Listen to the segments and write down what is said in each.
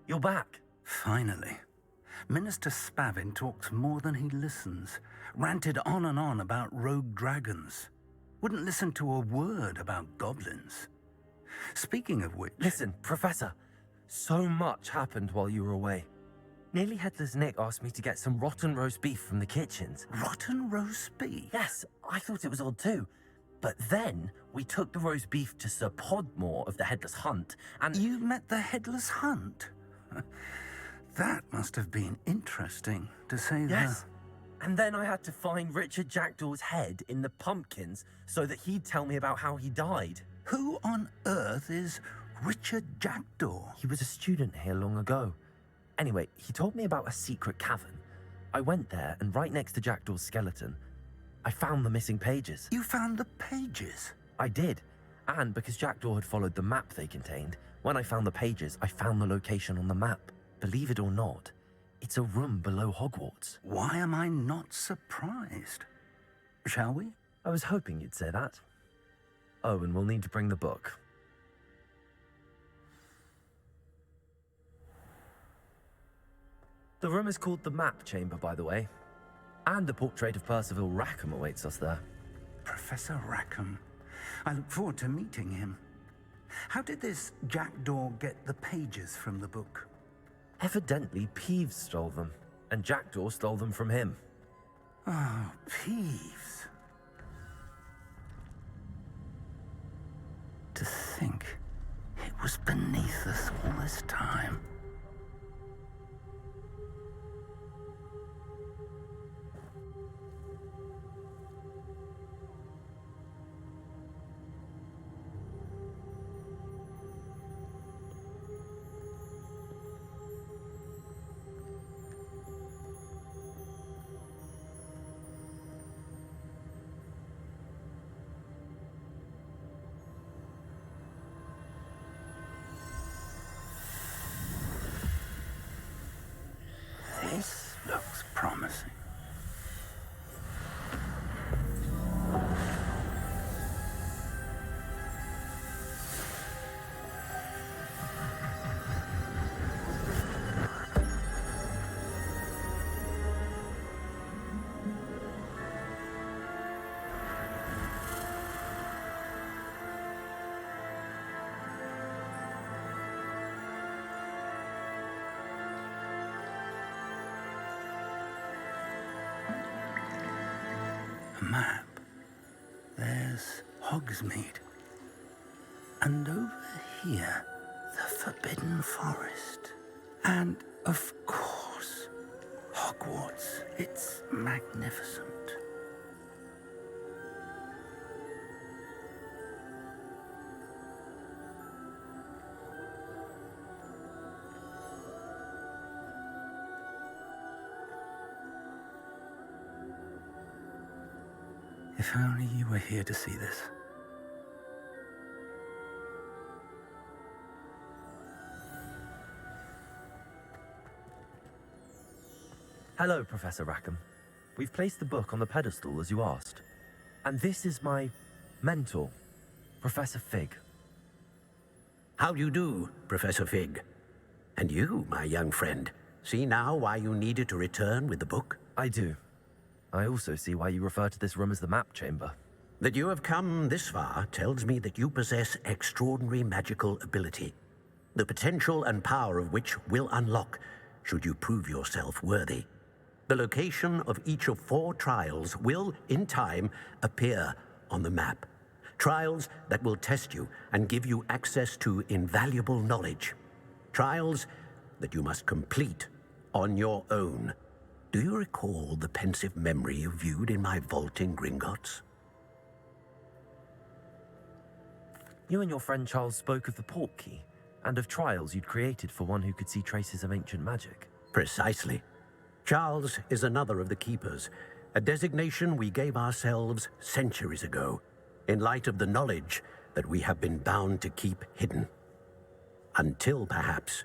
You're back. Finally. Minister Spavin talks more than he listens. Ranted on and on about rogue dragons. Wouldn't listen to a word about goblins. Speaking of which... Listen, Professor. So much happened while you were away. Nearly Headless Nick asked me to get some rotten roast beef from the kitchens. Rotten roast beef? Yes, I thought it was odd too. But then we took the roast beef to Sir Podmore of the Headless Hunt, and... You met the Headless Hunt? That must have been interesting, to say the... Yes. And then I had to find Richard Jackdaw's head in the pumpkins so that he'd tell me about how he died. Who on earth is Richard Jackdaw? He was a student here long ago. Anyway, he told me about a secret cavern. I went there, and right next to Jackdaw's skeleton, I found the missing pages. You found the pages? I did. And because Jackdaw had followed the map they contained, when I found the pages, I found the location on the map. Believe it or not, it's a room below Hogwarts. Why am I not surprised? Shall we? I was hoping you'd say that. Oh, and we'll need to bring the book. The room is called the Map Chamber, by the way. And a portrait of Percival Rackham awaits us there. Professor Rackham. I look forward to meeting him. How did this Jackdaw get the pages from the book? Evidently, Peeves stole them, and Jackdaw stole them from him. Oh, Peeves. To think it was beneath us all this time. This looks promising. A map. There's Hogsmeade. And over here, the Forbidden Forest. And, of course, Hogwarts. It's magnificent. If only you were here to see this. Hello, Professor Rackham. We've placed the book on the pedestal as you asked. And this is my mentor, Professor Fig. How do you do, Professor Fig? And you, my young friend, see now why you needed to return with the book? I do. I also see why you refer to this room as the Map Chamber. That you have come this far tells me that you possess extraordinary magical ability, the potential and power of which will unlock should you prove yourself worthy. The location of each of 4 trials will, in time, appear on the map. Trials that will test you and give you access to invaluable knowledge. Trials that you must complete on your own. Do you recall the pensive memory you viewed in my vault in Gringotts? You and your friend Charles spoke of the Portkey and of trials you'd created for one who could see traces of ancient magic. Precisely. Charles is another of the Keepers, a designation we gave ourselves centuries ago, in light of the knowledge that we have been bound to keep hidden. Until, perhaps,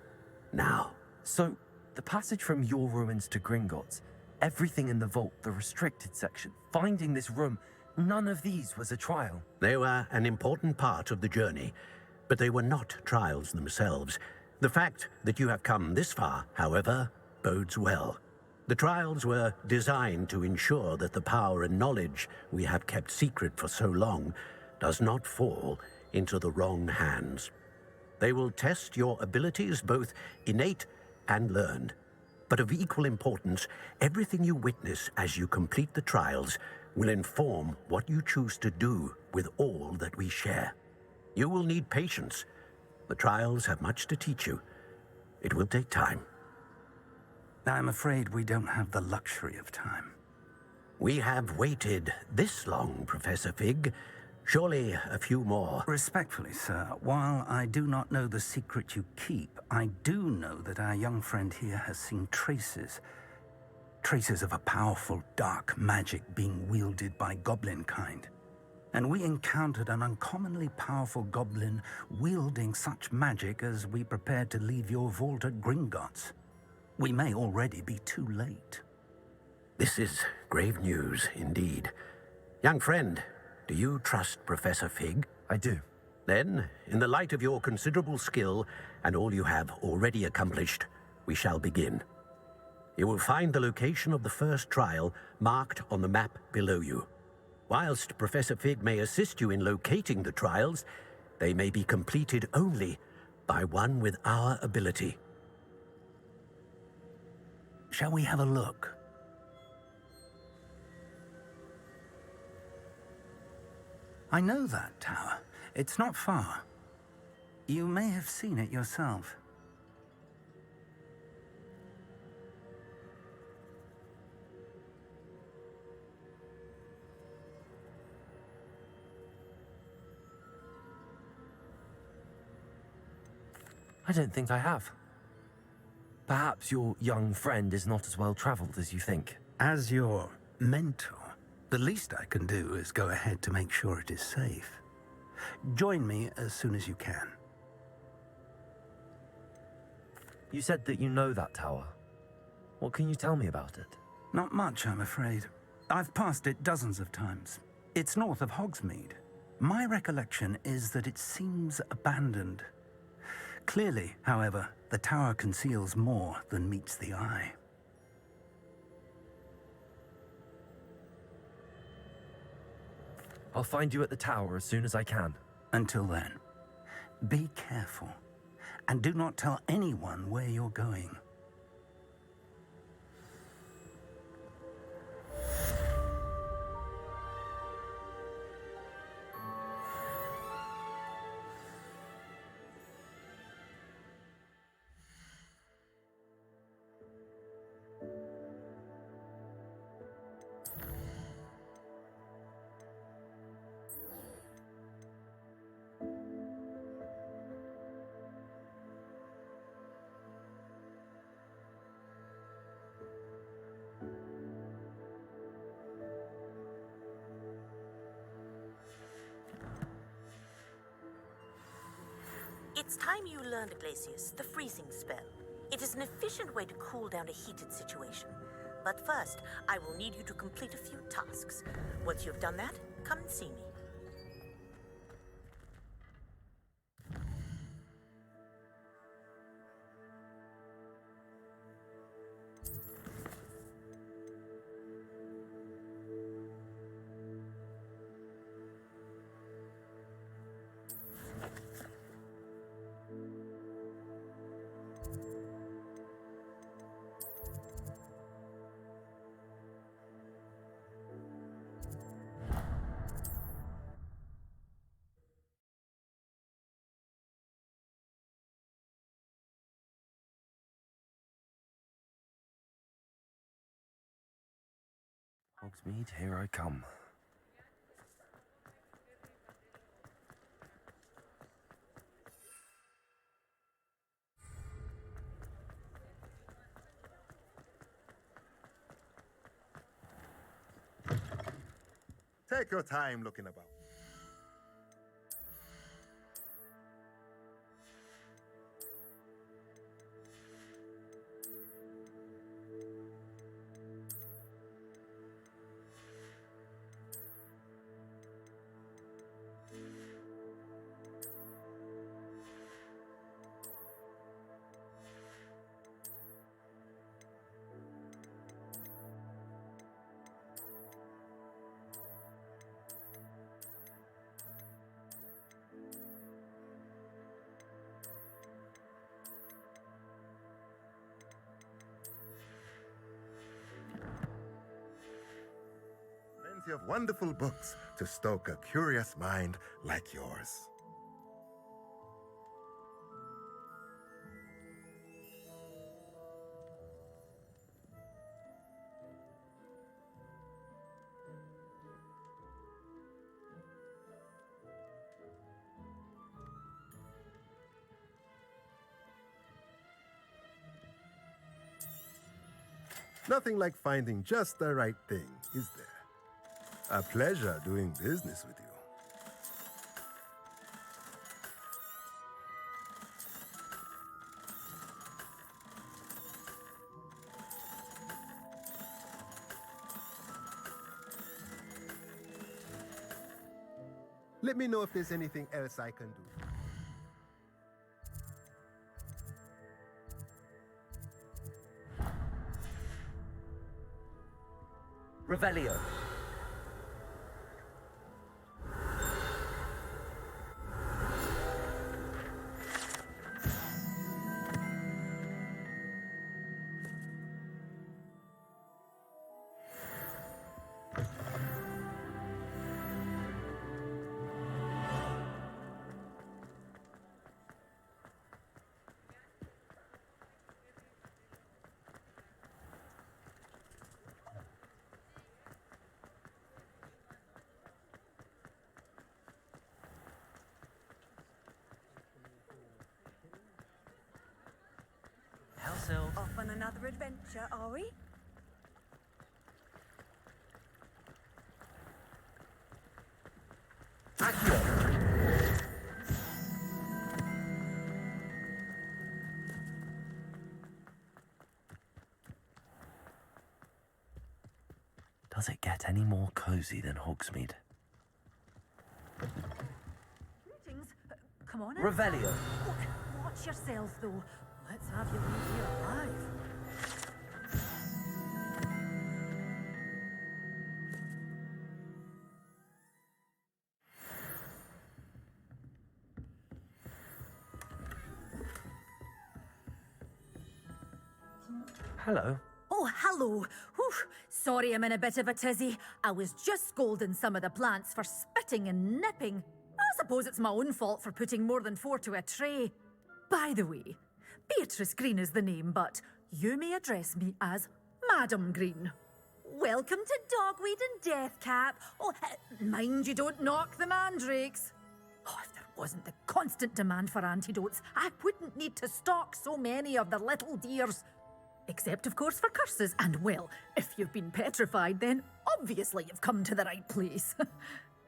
now. So, the passage from your ruins to Gringotts, everything in the vault, the restricted section, finding this room, none of these was a trial. They were an important part of the journey, but they were not trials themselves. The fact that you have come this far, however, bodes well. The trials were designed to ensure that the power and knowledge we have kept secret for so long does not fall into the wrong hands. They will test your abilities, both innate and learned. But of equal importance, everything you witness as you complete the trials will inform what you choose to do with all that we share. You will need patience. The trials have much to teach you. It will take time. I'm afraid we don't have the luxury of time. We have waited this long, Professor Fig. Surely a few more. Respectfully, sir, while I do not know the secret you keep, I do know that our young friend here has seen traces of a powerful dark magic being wielded by goblin kind. And we encountered an uncommonly powerful goblin wielding such magic as we prepared to leave your vault at Gringotts. We may already be too late. This is grave news indeed. Young friend, do you trust Professor Fig? I do. Then, in the light of your considerable skill and all you have already accomplished, we shall begin. You will find the location of the first trial marked on the map below you. Whilst Professor Fig may assist you in locating the trials, they may be completed only by one with our ability. Shall we have a look? I know that tower. It's not far. You may have seen it yourself. I don't think I have. Perhaps your young friend is not as well traveled as you think. As your mentor, the least I can do is go ahead to make sure it is safe. Join me as soon as you can. You said that you know that tower. What can you tell me about it? Not much, I'm afraid. I've passed it dozens of times. It's north of Hogsmeade. My recollection is that it seems abandoned. Clearly, however, the tower conceals more than meets the eye. I'll find you at the tower as soon as I can. Until then, be careful, and do not tell anyone where you're going. It's time you learned, Glacius, the freezing spell. It is an efficient way to cool down a heated situation. But first, I will need you to complete a few tasks. Once you've done that, come and see me. Hogsmeade, here I come. Take your time looking about. Plenty of wonderful books to stoke a curious mind like yours. Nothing like finding just the right thing, is there? A pleasure doing business with you. Let me know if there's anything else I can do. Revelio. Off on another adventure, are we? Does it get any more cozy than Hogsmeade? Greetings. Come on in. Revelio. Watch yourself, though. Let's have you leave here alive. Hello. Oh, hello. Whew. Sorry I'm in a bit of a tizzy. I was just scolding some of the plants for spitting and nipping. I suppose it's my own fault for putting more than 4 to a tray. By the way, Beatrice Green is the name, but you may address me as Madam Green. Welcome to Dogweed and Deathcap. Oh, mind you don't knock the mandrakes. Oh, if there wasn't the constant demand for antidotes, I wouldn't need to stock so many of the little dears. Except, of course, for curses. And, well, if you've been petrified, then obviously you've come to the right place.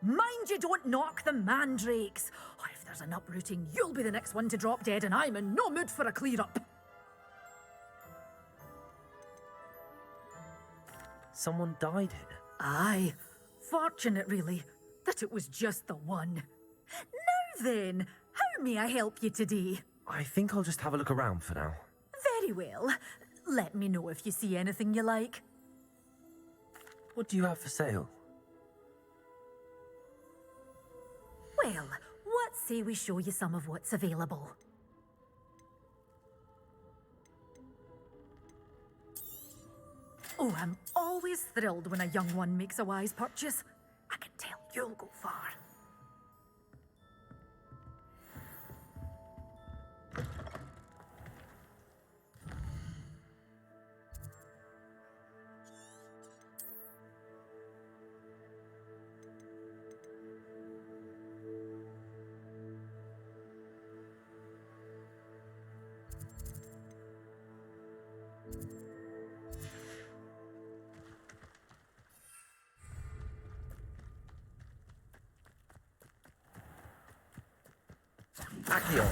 Mind you don't knock the mandrakes. Oh, if there's an uprooting, you'll be the next one to drop dead, and I'm in no mood for a clear-up. Someone died here. Aye. Fortunate, really, that it was just the one. Now then, how may I help you today? I think I'll just have a look around for now. Very well. Let me know if you see anything you like. What do you have for sale? Well, what say we show you some of what's available? Oh, I'm always thrilled when a young one makes a wise purchase. I can tell you'll go far. Accio.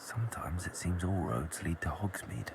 Sometimes it seems all roads lead to Hogsmeade.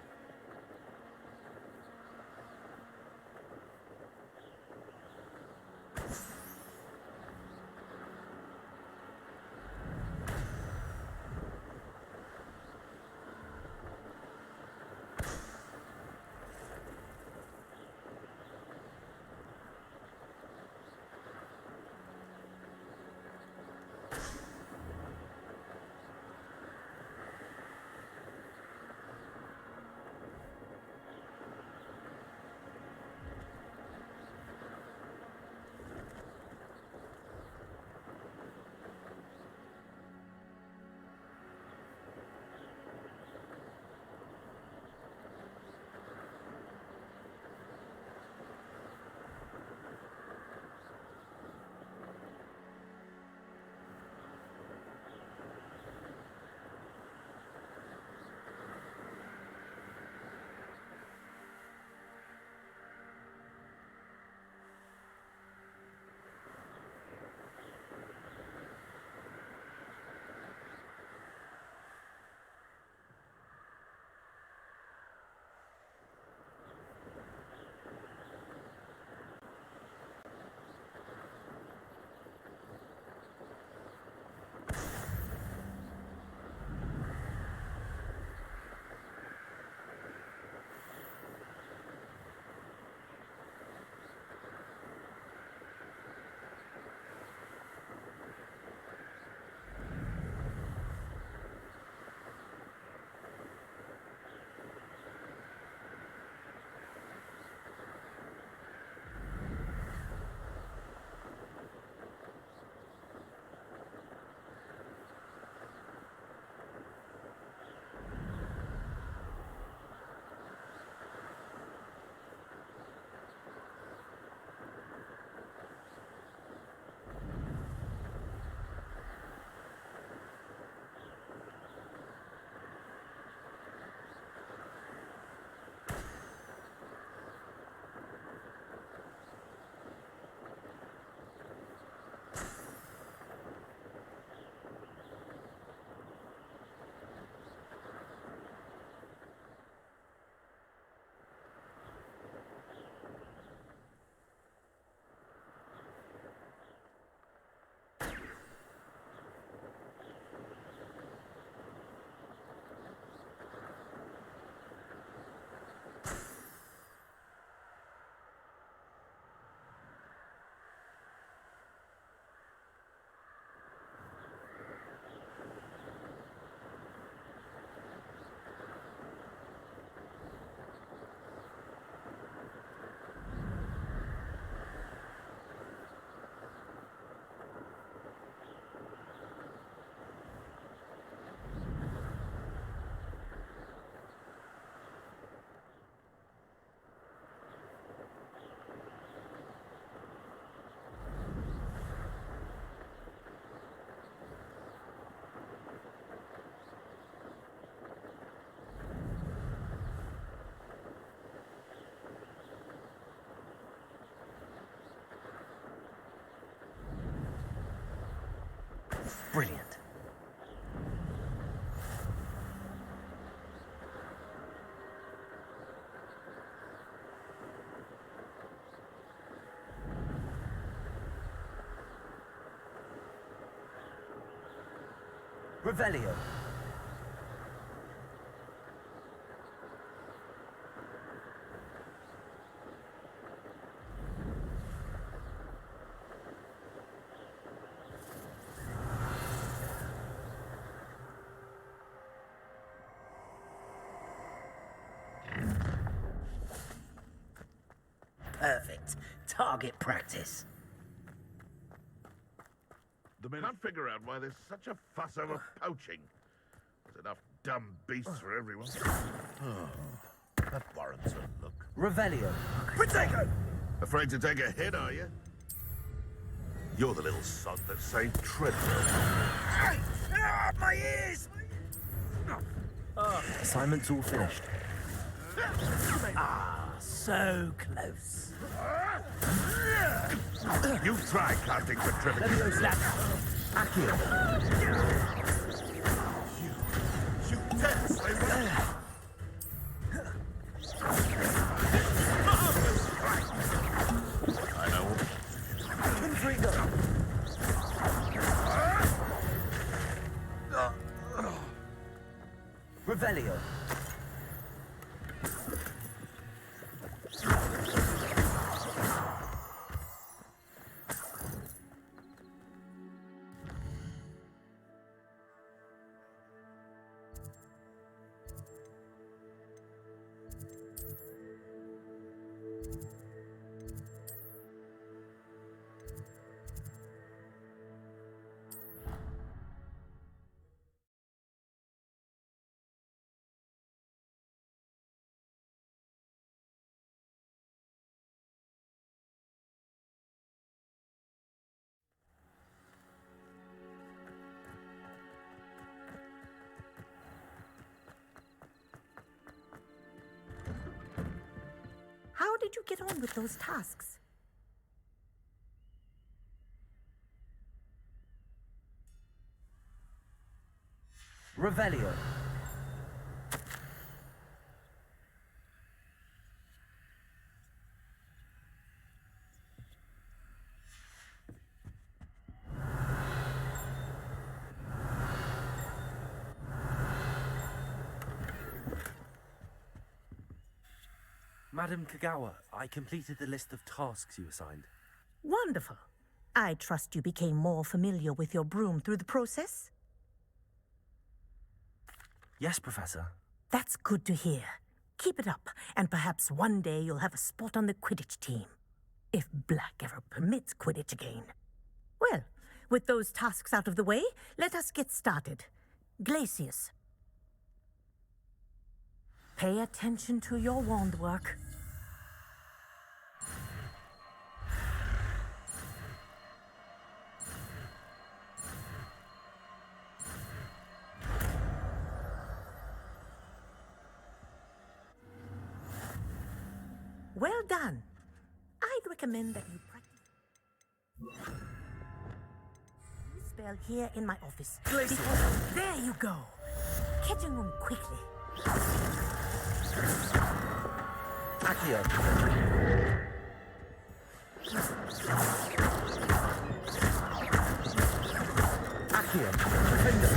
Brilliant. Revelio. Perfect. Target practice. The men can't figure out why there's such a fuss over poaching. There's enough dumb beasts for everyone. That warrants a look. Revelio. Protego! Afraid to take a hit, are you? You're the little sod that saved Treadwell. My ears! Assignment's all finished. So close. You've tried casting for trivia. Accio. intensely well. I know. Confringo! Revelio. How did you get on with those tasks? Revelio. Madam Kagawa, I completed the list of tasks you assigned. Wonderful. I trust you became more familiar with your broom through the process? Yes, Professor. That's good to hear. Keep it up, and perhaps one day you'll have a spot on the Quidditch team. If Black ever permits Quidditch again. Well, with those tasks out of the way, let us get started. Glacius. Pay attention to your wand work. Well done. I'd recommend that you practice this spell here in my office. Because there you go. Catching on quickly. Accio. Accio. Confringo.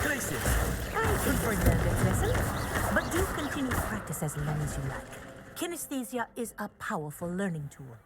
Glacius. I can bring that lesson, but do continue to practice as long as you like. Kinesthesia is a powerful learning tool.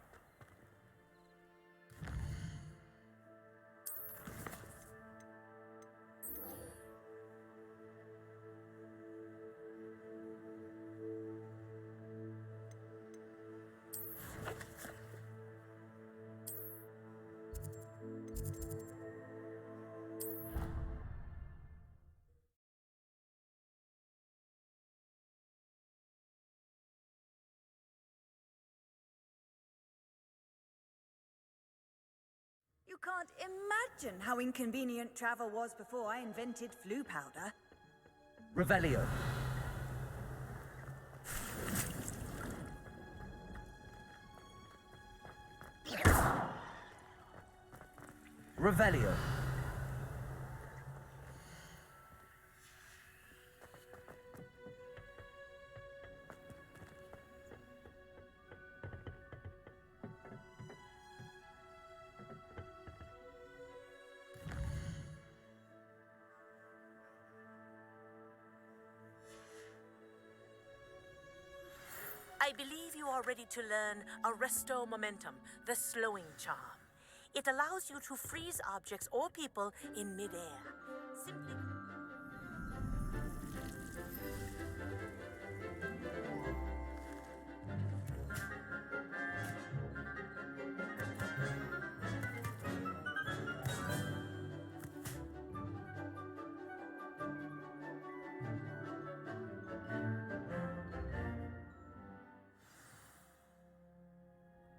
You can't imagine how inconvenient travel was before I invented flu powder. Revelio. Revelio. I believe you are ready to learn Arresto Momentum, the slowing charm. It allows you to freeze objects or people in midair. Simply...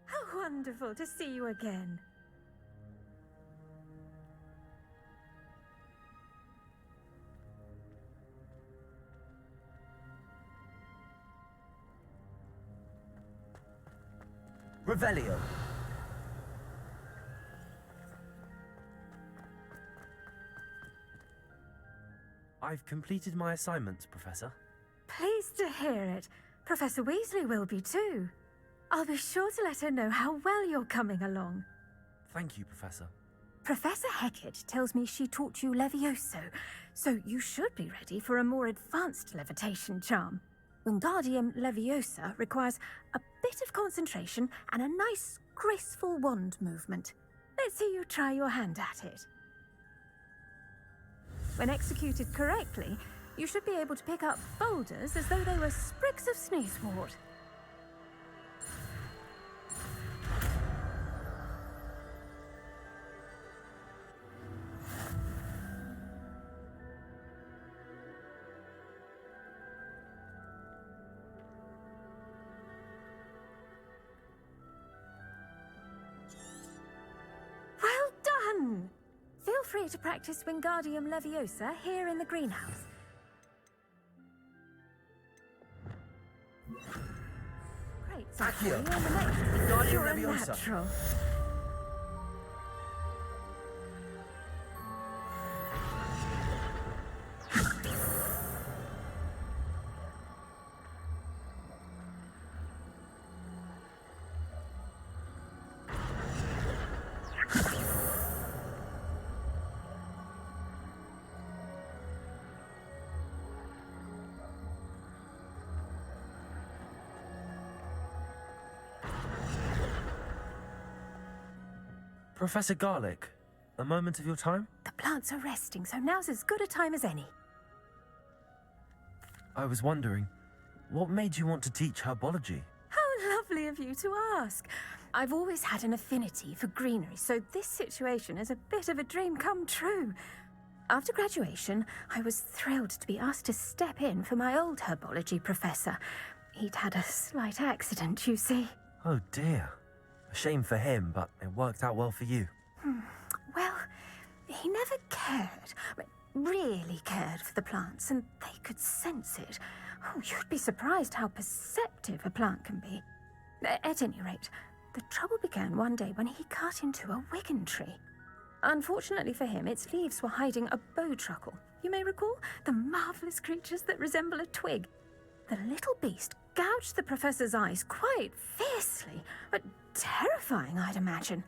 How wonderful to see you again. Revelio. I've completed my assignments, Professor. Pleased to hear it. Professor Weasley will be too. I'll be sure to let her know how well you're coming along. Thank you, Professor. Professor Hecat tells me she taught you Levioso, so you should be ready for a more advanced levitation charm. Wingardium Leviosa requires a bit of concentration and a nice, graceful wand movement. Let's see you try your hand at it. When executed correctly, you should be able to pick up boulders as though they were sprigs of sneezewort. Well done! Feel free to practice Wingardium Leviosa here in the greenhouse. Great, so Accio. you're the next. Wingardium You're a Leviosa. natural. Professor Garlick, a moment of your time? The plants are resting, so now's as good a time as any. I was wondering, what made you want to teach herbology? How lovely of you to ask. I've always had an affinity for greenery, so this situation is a bit of a dream come true. After graduation, I was thrilled to be asked to step in for my old herbology professor. He'd had a slight accident, you see. Oh dear. A shame for him, but it worked out well for you. Well, he never really cared for the plants, and they could sense it. Oh, you'd be surprised how perceptive a plant can be. At any rate, the trouble began one day when he cut into a wigan tree. Unfortunately for him, its leaves were hiding a bowtruckle. You may recall the marvellous creatures that resemble a twig. The little beast gouged the professor's eyes quite fiercely, but terrifying, I'd imagine.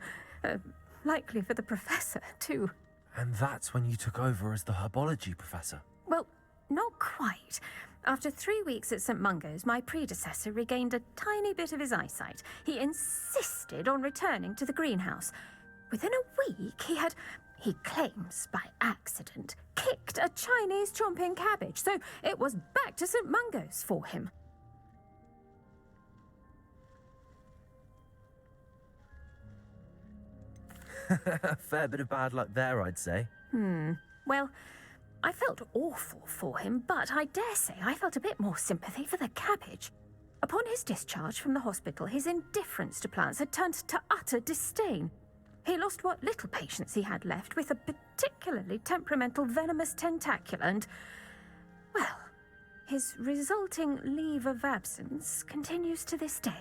Likely for the professor, too. And that's when you took over as the herbology professor. Well, not quite. After 3 weeks at St. Mungo's, my predecessor regained a tiny bit of his eyesight. He insisted on returning to the greenhouse. Within a week, he claims by accident, kicked a Chinese chomping cabbage, so it was back to St. Mungo's for him. A fair bit of bad luck there, I'd say. Well, I felt awful for him, but I dare say I felt a bit more sympathy for the cabbage. Upon his discharge from the hospital, his indifference to plants had turned to utter disdain. He lost what little patience he had left with a particularly temperamental venomous tentacula and, well, his resulting leave of absence continues to this day.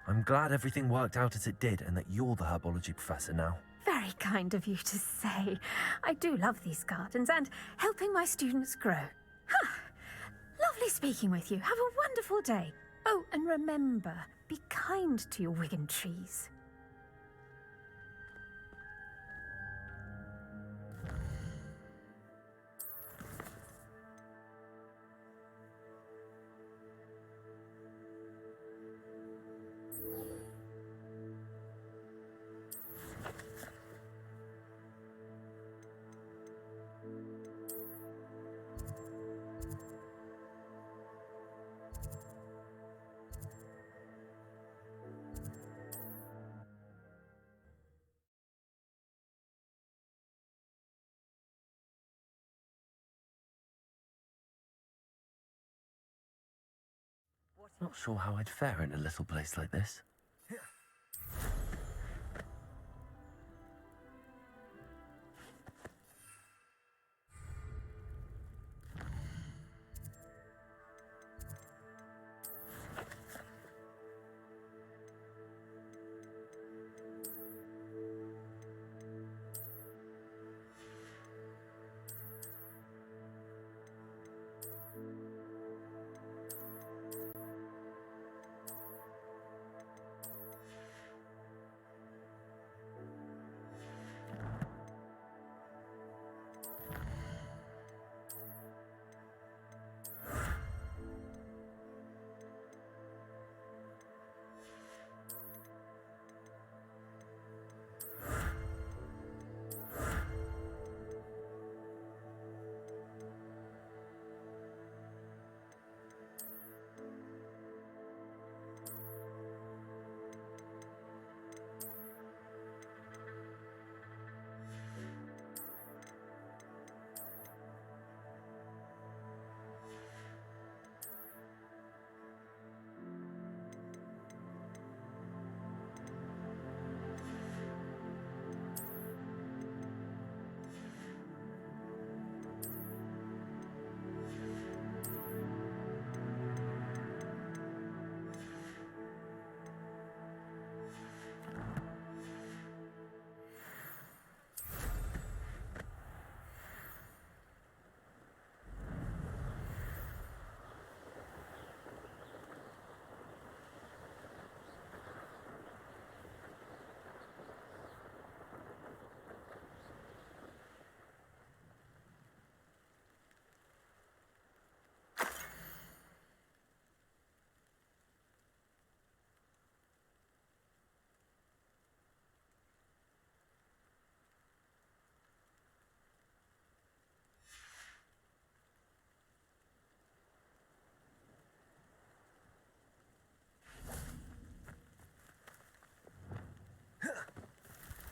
I'm glad everything worked out as it did and that you're the herbology professor now. Very kind of you to say. I do love these gardens and helping my students grow. Lovely speaking with you. Have a wonderful day. Oh, and remember, be kind to your wigan trees. Not sure how I'd fare in a little place like this.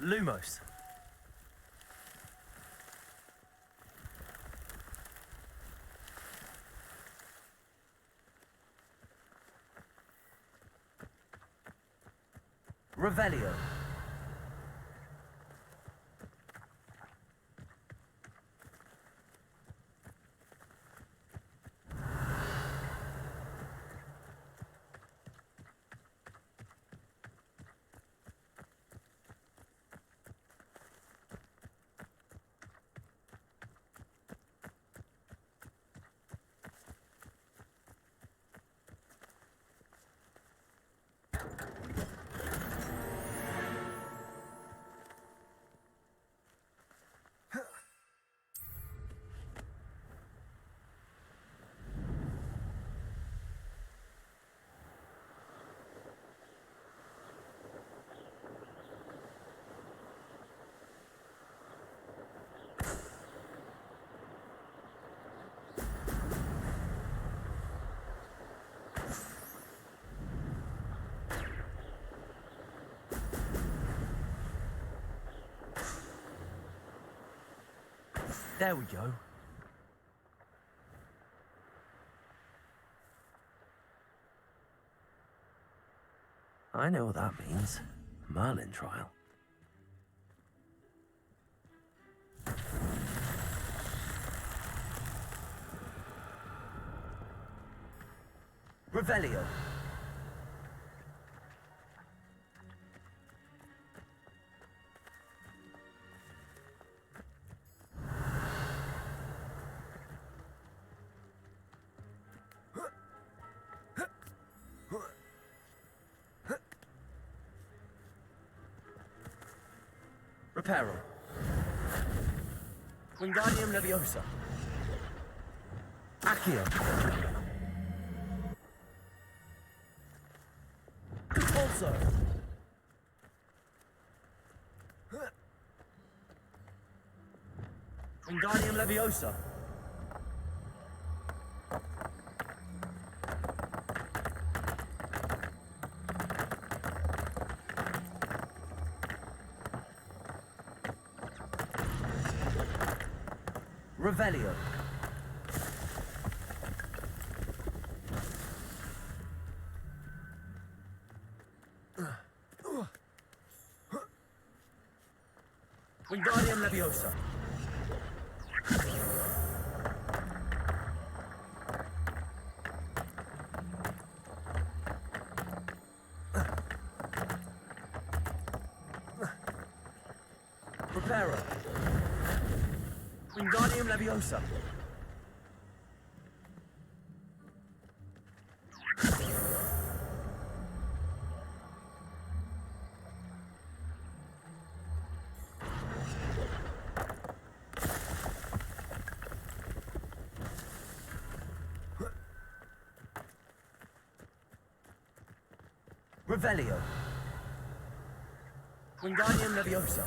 Lumos. Revelio. There we go. I know what that means. Merlin trial. Revelio. Reparo. Wingardium Leviosa. Accio. Expulso. Wingardium Leviosa. Revelio. Wingardium Leviosa. Reparo. Wingardium Leviosa. Revelio. Wingardium Leviosa.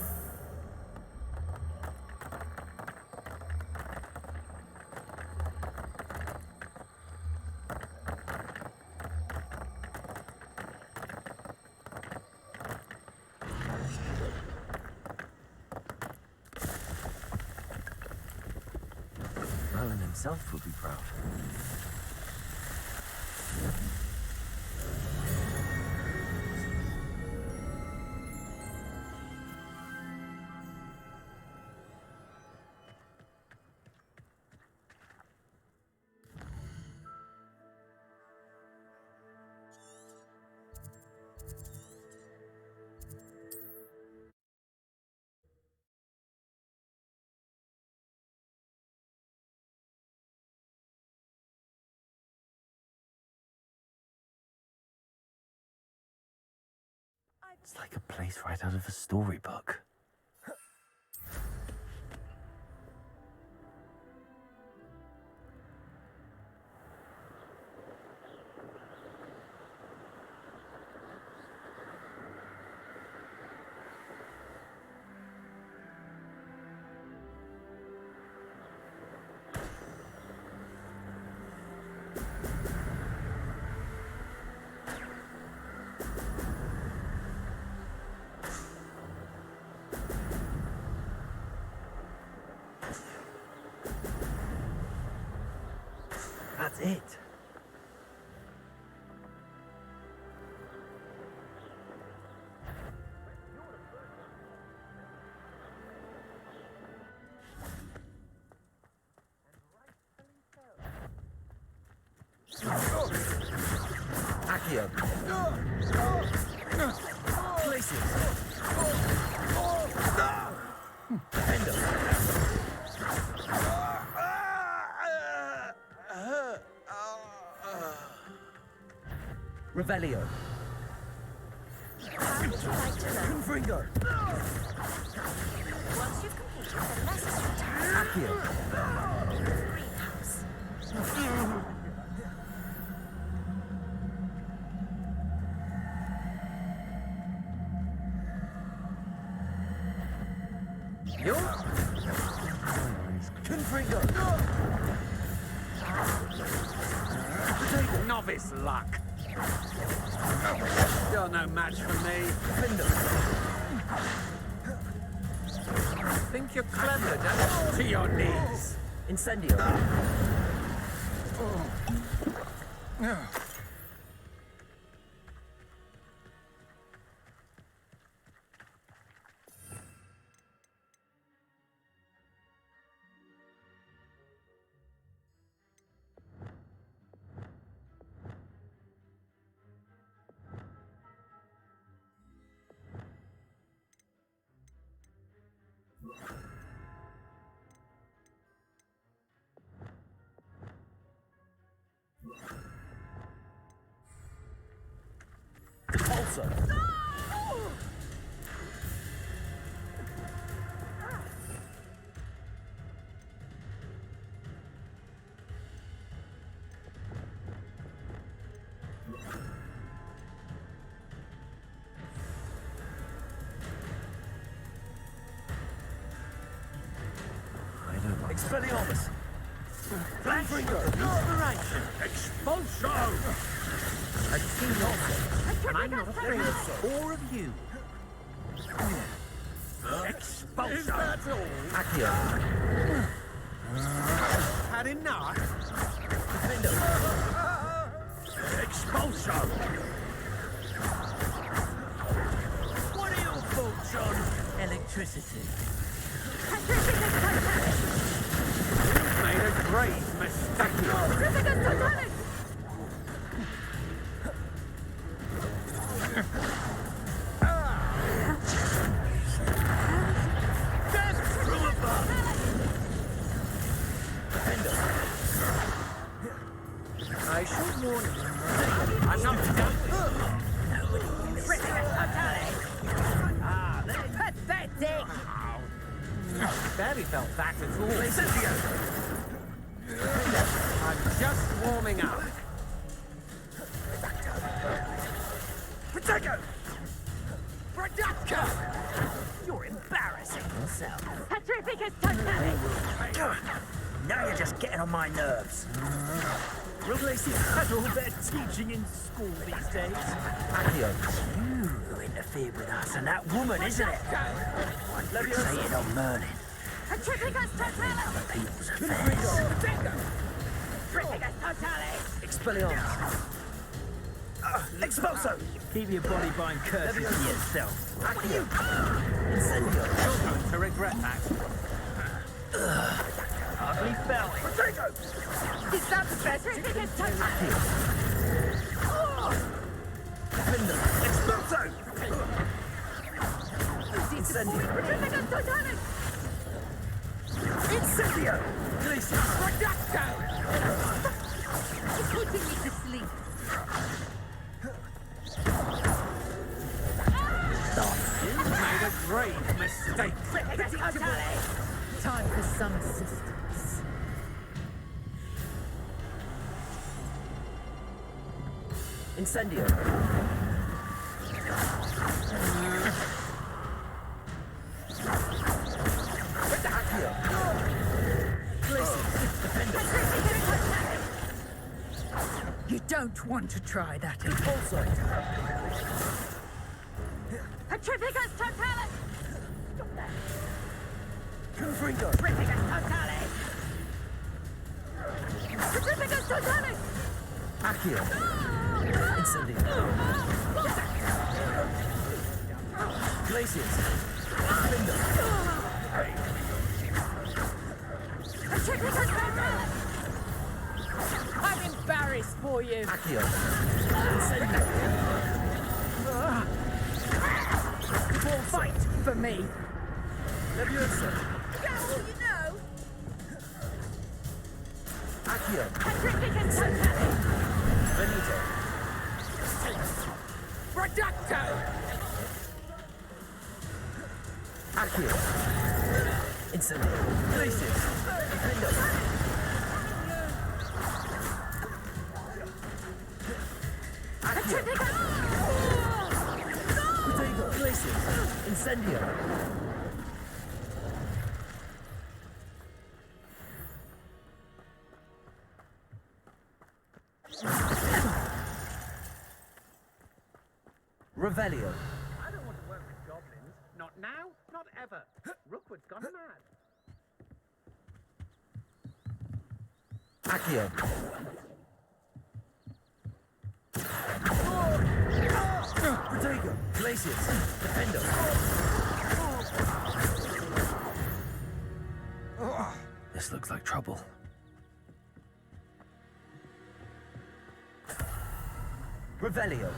Merlin himself would be proud. It's like a place right out of a storybook. it. Accio. Glacius. Defender. Revelio. How would you like to learn? Confringo. Once you've completed the necessary task, Accio. greenhouse. You? Confringo. Novice luck. You're no match for me. Defender. Think you're clever, don't you? To your knees. Incendio. Repulsor. I don't like Expelliarmus. Confringo. Inspiration. Expulsion. A keen also. And I'm not afraid of so. Or of you. Expulsion. Accio. Had enough. Defender. Expulsion. What are your thoughts on Electricity. You've made a grave mistake. I should warn you. I'm not done with Pathetic! Barely felt that at all. I'm just warming up. Protego! Producto! You're embarrassing yourself. Petrificus Totalis! Now you're just getting on my nerves. Glacius, that's all they're teaching in school these days. Accio. You who interfered with us and that woman, isn't it? Fixated on Merlin. Petrificus Totalis! Other people's affairs. Petrificus Totalis! Expelliarmus. Expulso! Keep your body buying curses to yourself. Accio. Incendio. You're going to regret that. Hardly felt it. Protego! Is that Petrificus Totalis? Defender. Expulso! Incendio. Petrificus Totalis! Incendio! Glacius. You're putting me to sleep. You've made a grave mistake. Petrificus Totalis! Time for some assistance. Incendio. Accio. Glacius. Defender. You don't want to try that again. Impulso. Petrificus Totalis! Confringo. Petrificus Totalis! Certificate totemic! Accio. Incendio. Glacius. Lindo. Certificate totemic! I'm embarrassed for you. Accio. Incendio. You won't fight For me. Leviosa. Get all you know. Accio. Certificate totemic! Benito. Reducto! Accio. Incendio. Glacius. Lindo. Accio. Diagon Glacius. Incendio. Revelio. I don't want to work with goblins. Not now, not ever. Rookwood's gone mad. Accio. Diagon Glacius. Defendo. This looks like trouble. Revelio.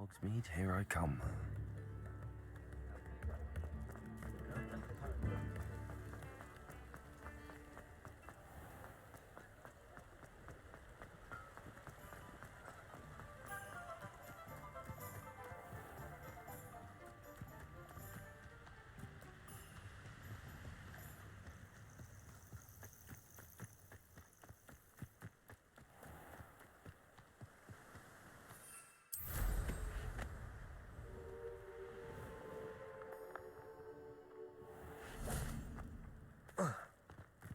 Hogsmeade, here I come.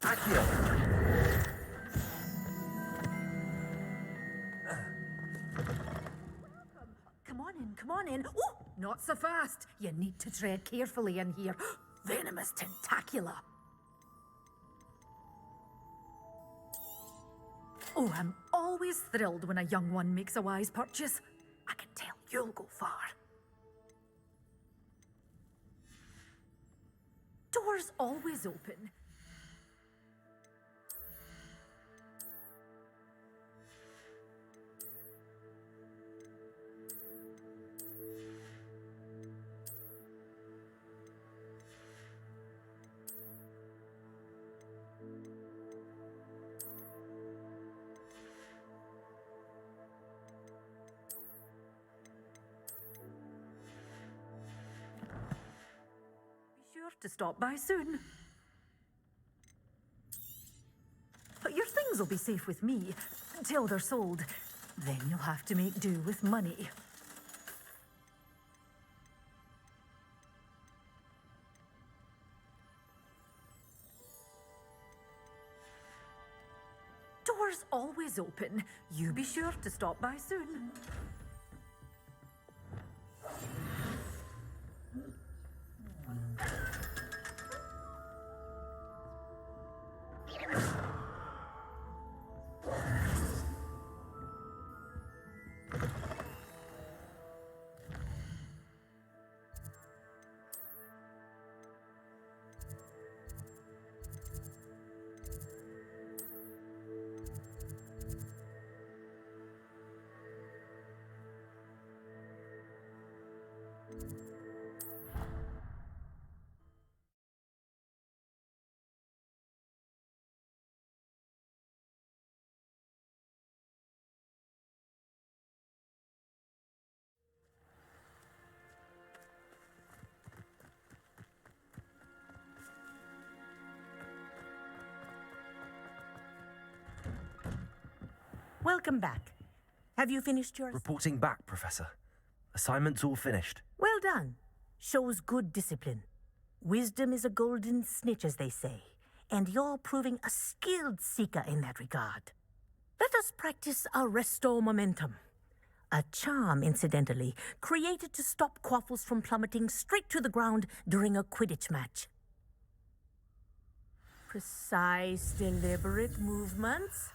Accio. Come on in. Oh, not so fast. You need to tread carefully in here. Venomous tentacula. Oh, I'm always thrilled when a young one makes a wise purchase. I can tell you'll go far. Doors always open. To stop by soon. But your things will be safe with me until they're sold. Then you'll have to make do with money. Doors always open. You be sure to stop by soon. Welcome back. Have you finished yours? Reporting back, Professor. Assignment's all finished. Well done. Shows good discipline. Wisdom is a golden snitch, as they say, and you're proving a skilled seeker in that regard. Let us practice our Restore Momentum. A charm, incidentally, created to stop quaffles from plummeting straight to the ground during a Quidditch match. Precise, deliberate movements.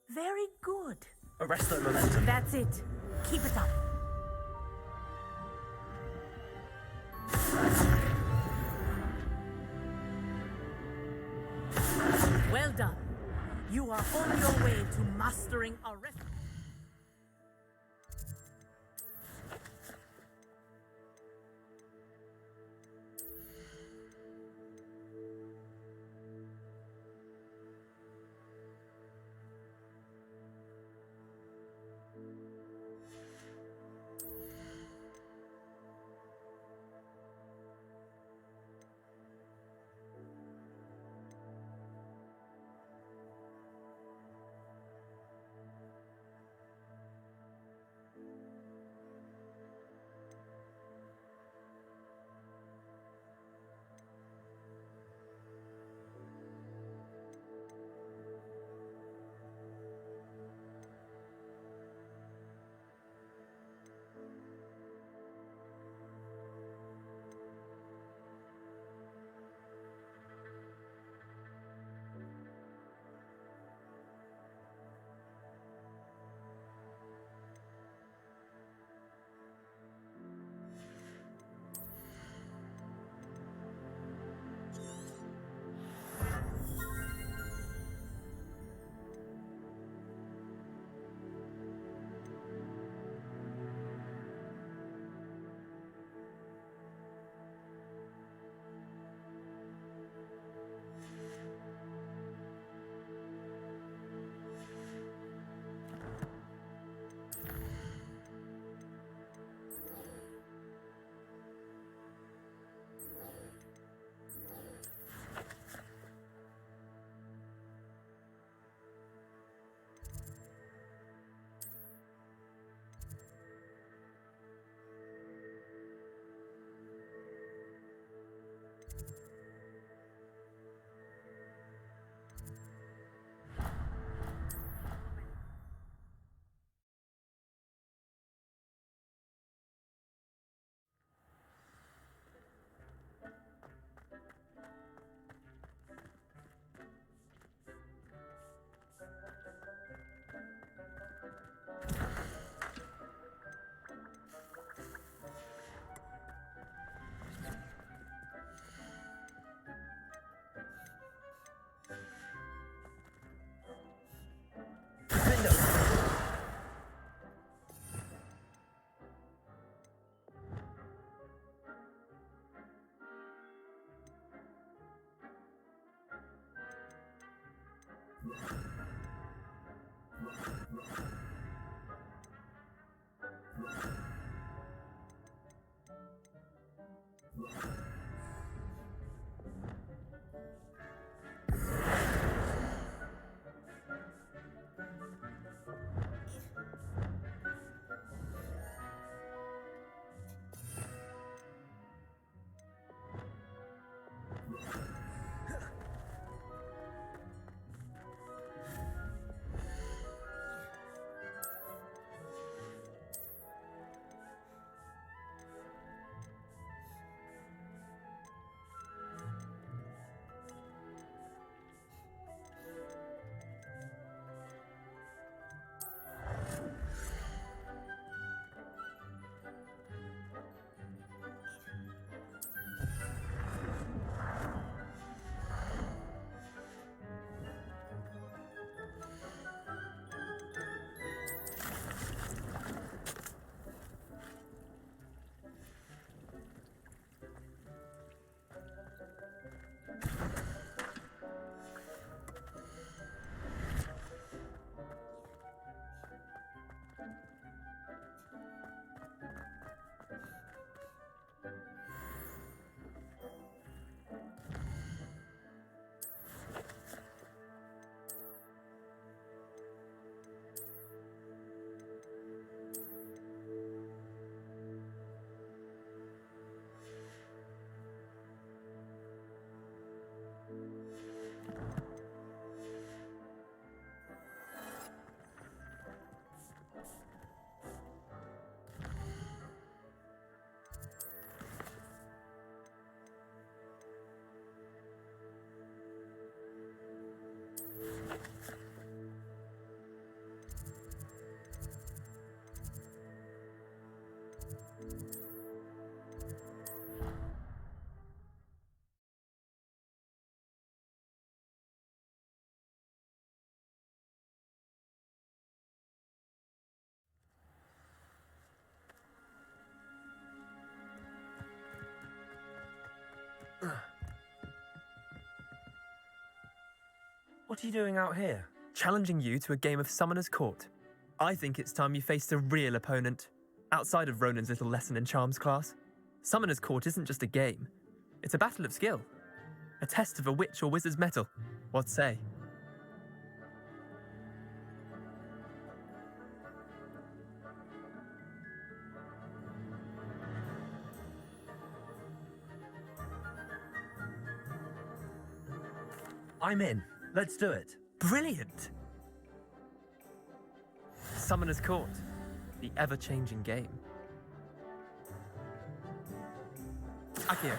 Very good. Arrest that momentum. That's it. Keep it up. Well done. You are on your way to mastering a rest. What are you doing out here? Challenging you to a game of Summoner's Court. I think it's time you faced a real opponent, outside of Ronan's little lesson in charms class. Summoner's Court isn't just a game. It's a battle of skill. A test of a witch or wizard's mettle. What say? I'm in. Let's do it. Brilliant! Summoner's Court, the ever-changing game. Akio.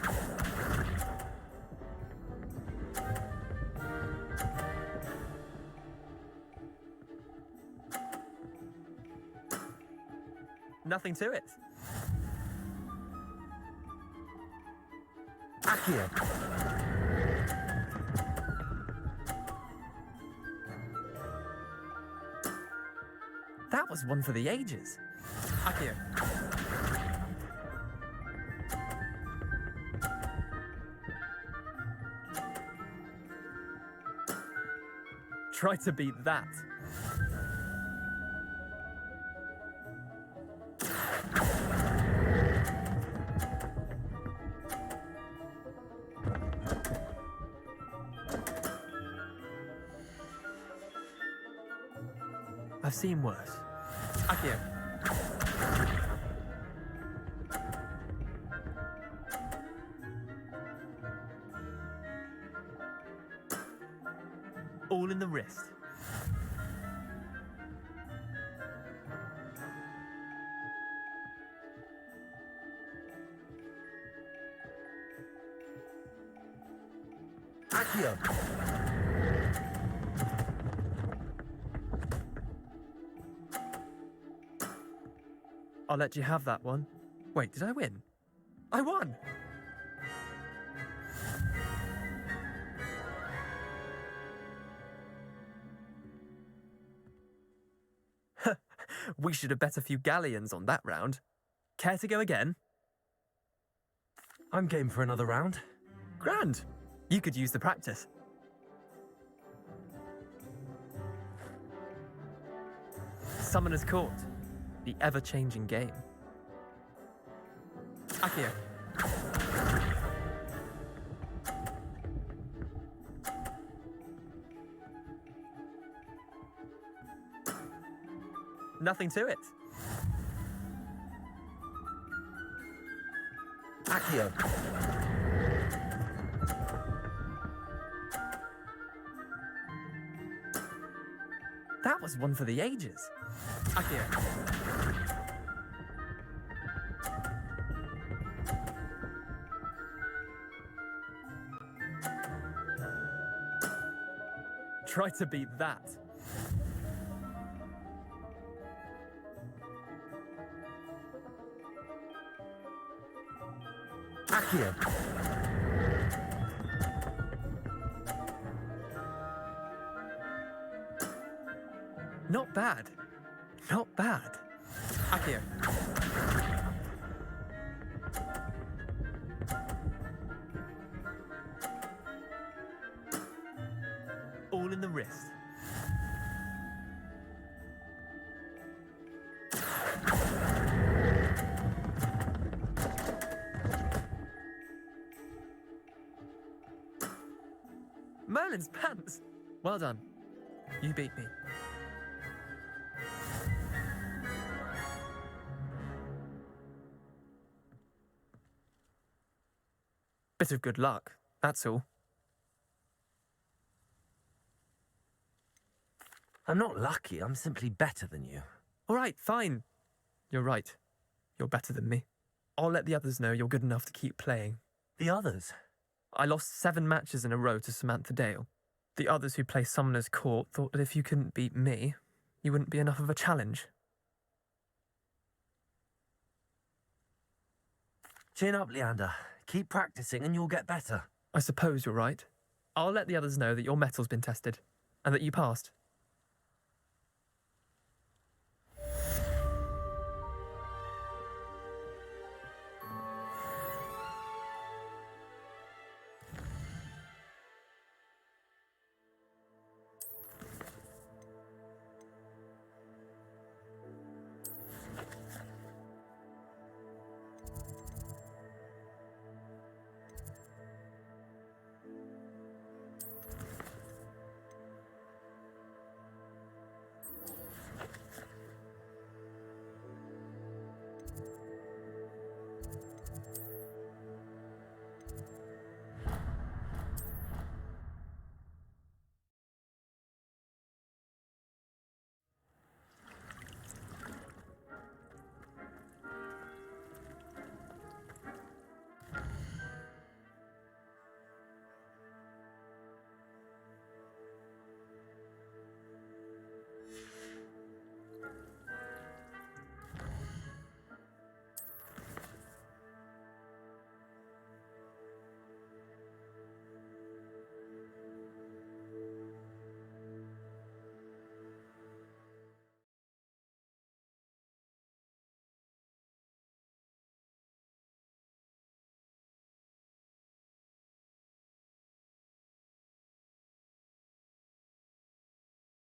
Nothing to it. Akio. That was one for the ages. Akio. Try to beat that. I've seen worse. Akio. All in the wrist. Akio. I'll let you have that one. Wait, did I win? I won! We should have bet a few galleons on that round. Care to go again? I'm game for another round. Grand! You could use the practice. Summoner's Court, the ever-changing game. Accio. Nothing to it. Accio. That was one for the ages. Accio. Try to beat that. Accio. Not bad. Not bad. Accio. All in the wrist. Merlin's pants. Well done. You beat me. Bit of good luck, that's all. I'm not lucky, I'm simply better than you. All right, fine. You're right. You're better than me. I'll let the others know you're good enough to keep playing. The others? I lost 7 matches in a row to Samantha Dale. The others who play Summoner's Court thought that if you couldn't beat me, you wouldn't be enough of a challenge. Chin up, Leander. Keep practicing and you'll get better. I suppose you're right. I'll let the others know that your metal's been tested, and that you passed.